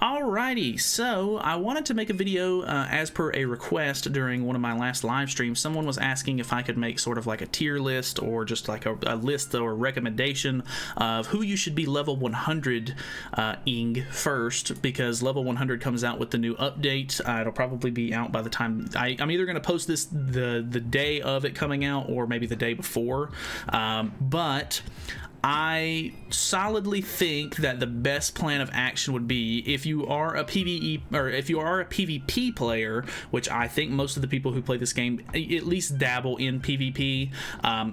Alrighty, so I wanted to make a video as per a request during one of my last live streams. Someone was asking if I could make sort of like a tier list or just like a list or recommendation of who you should be level 100 ing first, because level 100 comes out with the new update. It'll probably be out by the time I'm either going to post this the day of it coming out or maybe the day before, but I solidly think that the best plan of action would be, if you are a PvE or if you are a PvP player, which I think most of the people who play this game at least dabble in PvP.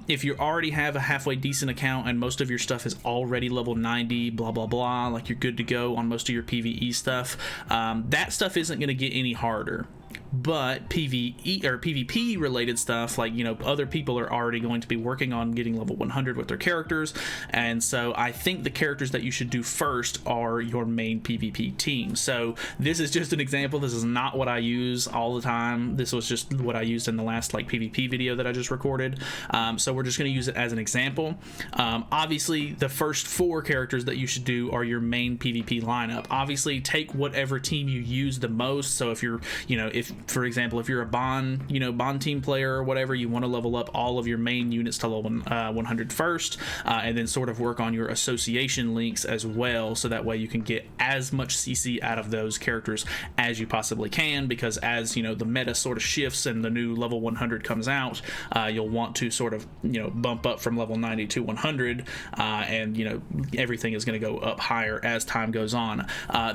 If you already have a halfway decent account and most of your stuff is already level 90, blah blah blah, like you're good to go on most of your PvE stuff, that stuff isn't going to get any harder. But PvE or PvP related stuff, like, you know, other people are already going to be working on getting level 100 with their characters, and so I think the characters that you should do first are your main PvP team. So this is just an example. This is not what I use all the time. This was just what I used in the last like PvP video that I just recorded. So we're just going to use it as an example. Obviously, the first 4 characters that you should do are your main PvP lineup. Obviously, take whatever team you use the most. So if you're, you know, if for example, if you're a Bond, Bond team player or whatever, you want to level up all of your main units to level 100 first, and then sort of work on your association links as well, so that way you can get as much CC out of those characters as you possibly can, because as the meta sort of shifts and the new level 100 comes out, you'll want to sort of bump up from level 90 to 100, and everything is going to go up higher as time goes on.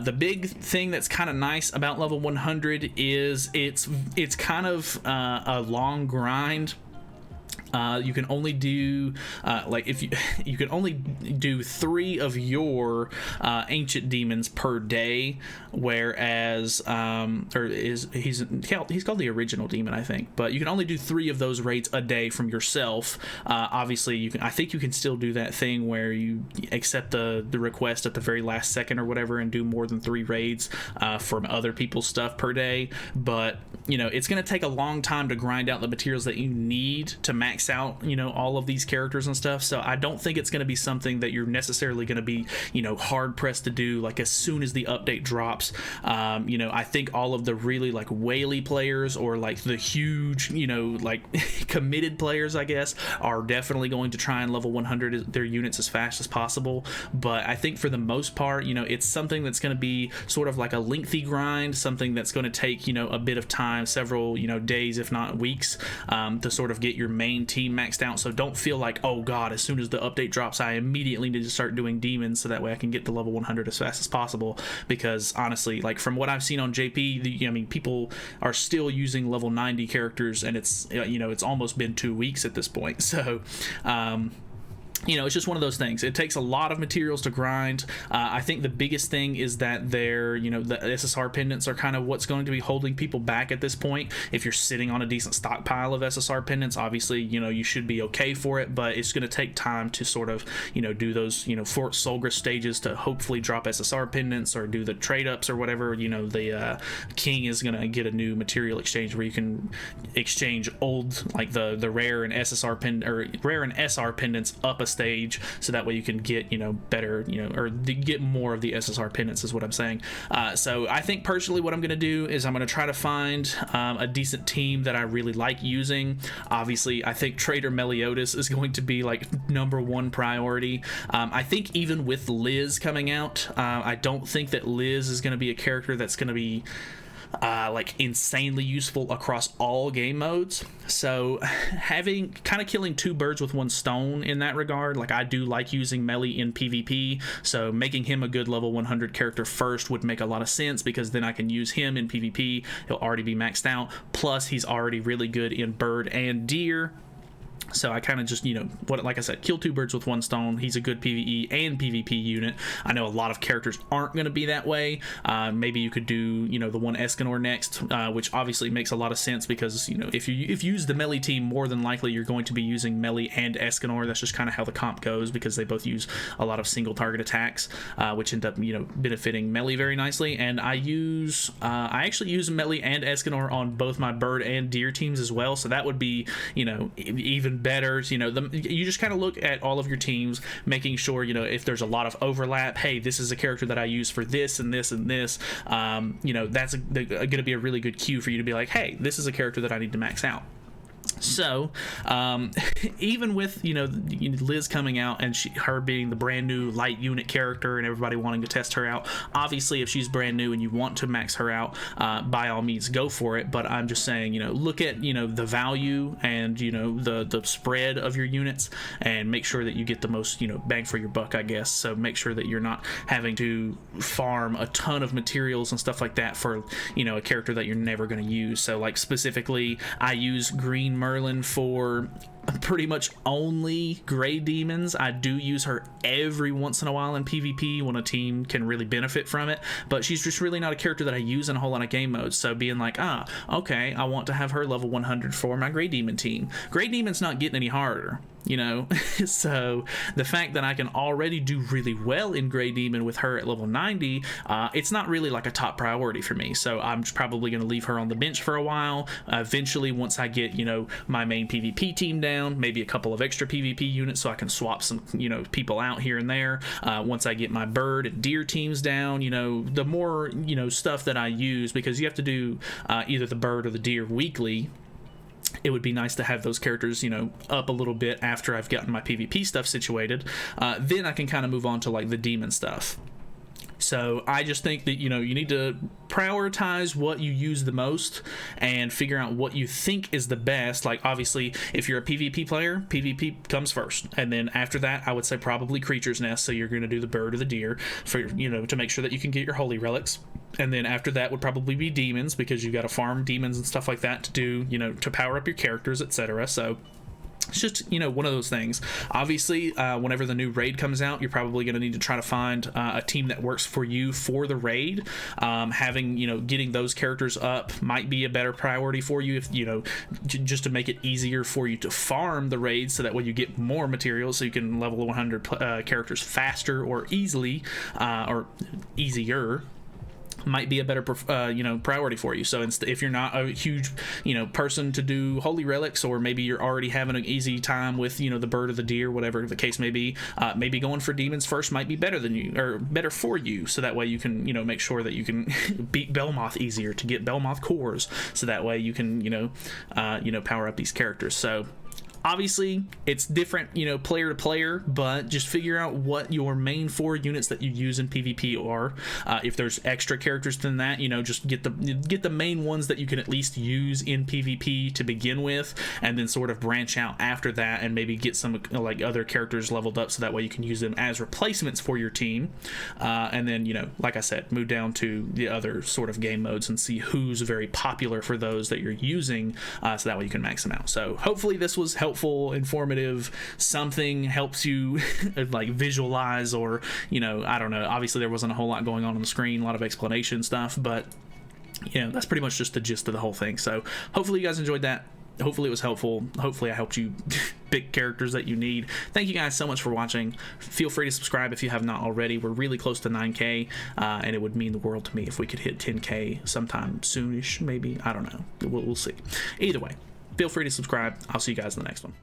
The big thing that's kind of nice about level 100 is it's kind of a long grind. You can only do like if you can only do 3 of your ancient demons per day, whereas he's called the original demon, I think, but you can only do 3 of those raids a day from yourself. Obviously I think you can still do that thing where you accept the request at the very last second or whatever and do more than 3 raids from other people's stuff per day, but it's going to take a long time to grind out the materials that you need to max out all of these characters and stuff. So I don't think it's going to be something that you're necessarily going to be hard pressed to do like as soon as the update drops. I think all of the really like whaley players, or like the huge like committed players, I guess, are definitely going to try and level 100 their units as fast as possible. But I think for the most part, it's something that's going to be sort of like a lengthy grind, something that's going to take a bit of time, several days if not weeks, to sort of get your main team maxed out. So don't feel like, oh god, as soon as the update drops I immediately need to start doing demons so that way I can get to level 100 as fast as possible, because honestly, like from what I've seen on JP, people are still using level 90 characters, and it's it's almost been 2 weeks at this point. So it's just one of those things. It takes a lot of materials to grind. I think the biggest thing is that the SSR pendants are kind of what's going to be holding people back at this point. If you're sitting on a decent stockpile of SSR pendants, obviously, you should be okay for it, but it's going to take time to sort of, do those, Fort Solgris stages to hopefully drop SSR pendants or do the trade ups or whatever. The King is going to get a new material exchange where you can exchange old, like the rare and SSR pendant or rare and SR pendants up a stage, so that way you can get better or get more of the SSR pendants is what I'm saying. So I think personally what I'm going to do is I'm going to try to find a decent team that I really like using. Obviously I think Trader Meliodas is going to be like #1 priority. I think even with Liz coming out, I don't think that Liz is going to be a character that's going to be like insanely useful across all game modes. So having kind of killing 2 birds with 1 stone in that regard, like I do like using melee in PvP, so making him a good level 100 character first would make a lot of sense, because then I can use him in PvP. He'll already be maxed out, plus he's already really good in bird and deer. So I kind of just, like I said, kill 2 birds with 1 stone. He's a good PvE and PvP unit. I know a lot of characters aren't going to be that way. Maybe you could do, the one Escanor next, which obviously makes a lot of sense, because, if you use the melee team, more than likely you're going to be using melee and Escanor. That's just kind of how the comp goes, because they both use a lot of single target attacks, which end up, benefiting melee very nicely. And I actually use melee and Escanor on both my bird and deer teams as well. So that would be, even betters, you know, you just kind of look at all of your teams, making sure, you know, if there's a lot of overlap, hey, this is a character that I use for this and this and this, you know, that's going to be a really good cue for you to be like, hey, this is a character that I need to max out. So even with, you know, Liz coming out and her being the brand new light unit character and everybody wanting to test her out, obviously if she's brand new and you want to max her out, by all means go for it. But I'm just saying, you know, look at, you know, the value and, you know, the spread of your units, and make sure that you get the most, you know, bang for your buck, I guess. So make sure that you're not having to farm a ton of materials and stuff like that for, you know, a character that you're never going to use. So like specifically, I use Green Merlin for pretty much only gray demons. I do use her every once in a while in PvP when a team can really benefit from it, but she's just really not a character that I use in a whole lot of game modes. So being like, okay, I want to have her level 100 for my gray demon team. Gray demon's not getting any harder, you know. So the fact that I can already do really well in gray demon with her at level 90, it's not really like a top priority for me. So I'm probably going to leave her on the bench for a while. Eventually, once I get, you know, my main PvP team down, maybe a couple of extra PvP units so I can swap some, you know, people out here and there. Once I get my bird and deer teams down, you know, the more, you know, stuff that I use, because you have to do either the bird or the deer weekly. It would be nice to have those characters, you know, up a little bit after I've gotten my PvP stuff situated. Then I can kind of move on to like the demon stuff. So I just think that, you know, you need to prioritize what you use the most and figure out what you think is the best. Like obviously if you're a PvP player, PvP comes first, and then after that I would say probably Creature's Nest. So you're going to do the bird or the deer for, you know, to make sure that you can get your holy relics. And then after that would probably be demons, because you've got to farm demons and stuff like that to do, you know, to power up your characters, etc. So it's just, you know, one of those things. Obviously, whenever the new raid comes out, you're probably going to need to try to find a team that works for you for the raid. Having, you know, getting those characters up might be a better priority for you, if, you know, just to make it easier for you to farm the raid, so that way you get more materials, so you can level 100 characters faster or easily, or easier. Might be a better you know, priority for you. So if you're not a huge, you know, person to do holy relics, or maybe you're already having an easy time with, you know, the bird or the deer, whatever the case may be, maybe going for demons first might be better than you, or better for you, so that way you can, you know, make sure that you can beat Belmoth easier, to get Belmoth cores, so that way you can, you know, power up these characters. So obviously it's different, you know, player to player, but just figure out what your main 4 units that you use in PvP are. If there's extra characters than that, you know, just get the main ones that you can at least use in PvP to begin with, and then sort of branch out after that, and maybe get some like other characters leveled up, so that way you can use them as replacements for your team. And then, you know, like I said, move down to the other sort of game modes and see who's very popular for those that you're using, so that way you can max them out. So hopefully this was helpful, informative, something helps you like visualize, or, you know, I don't know, obviously there wasn't a whole lot going on the screen, a lot of explanation stuff, but, you know, that's pretty much just the gist of the whole thing. So hopefully you guys enjoyed that. Hopefully it was helpful. Hopefully I helped you pick characters that you need. Thank you guys so much for watching. Feel free to subscribe if you have not already. We're really close to 9K, and it would mean the world to me if we could hit 10K sometime soonish, maybe. I don't know. We'll see. Either way, feel free to subscribe. I'll see you guys in the next one.